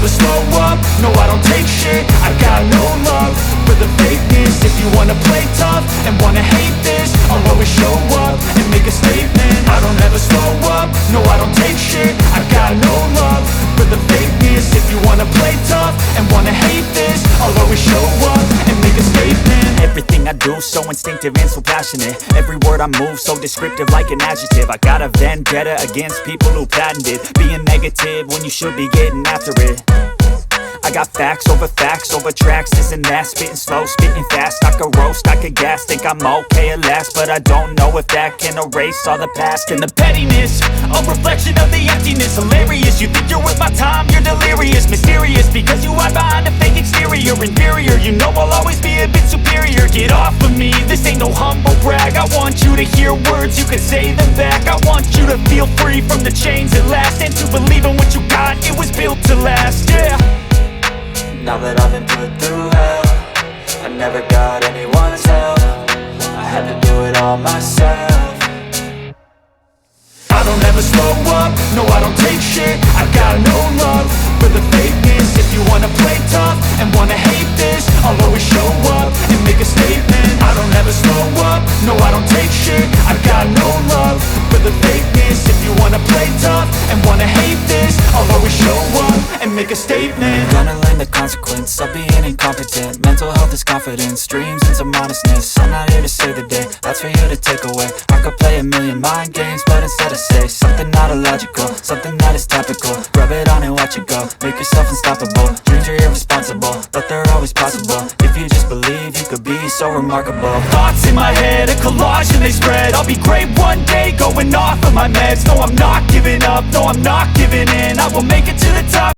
never slow up, no I don't take shit. I got no love for the fakeness. If you wanna play tough and wanna hate this, I'll always show up and make a statement. I don't ever slow up, no I don't take shit. I got no love for the fakeness. If you wanna play tough and wanna hate this, I'll always show up and make a statement. Everything I do so instinctive and so passionate. Every word I move so descriptive like an adjective. I got a vendetta against people who patented being negative when you should be getting after it. I got facts over tracks, this and that. Spitting slow, spitting fast, I could roast, I could gas. Think I'm okay at last, but I don't know if that can erase all the past. And the pettiness, a reflection of the emptiness. Hilarious, you think you're worth my time, you're delirious. Mysterious, because you hide behind a fake exterior. Inferior, you know I'll always be a bit superior. Get off of me, this ain't no humble brag. I want you to hear words, you can say them back. I want you to feel free from the chains at last, and to believe in what you got, it was built to last, yeah. Now that I've been put through hell, I never got anyone's help. I had to do it all myself. I don't ever slow up, no I don't take shit. I got no love for the fakeness. If you wanna play tough and wanna hate this, I'll always show up and make a statement. I don't ever slow up, no I don't take shit. I got no love for the fakeness. If you wanna play tough and wanna hate this, I'll always show up and make a statement. Gonna learn the consequence of being incompetent. Mental health is confidence, dreams and some honestness. I'm not here to save the day, that's for you to take away. I could play a million mind games, but instead I say something not illogical, something that is topical. Rub it on and watch it go, make yourself unstoppable. Dreams are irresponsible, but they're always possible. If you just believe, you could be so remarkable. Thoughts in my head, a collage and they spread. I'll be great one day, going off of my meds. No, I'm not giving up, no, I'm not giving in. I will make it to the top.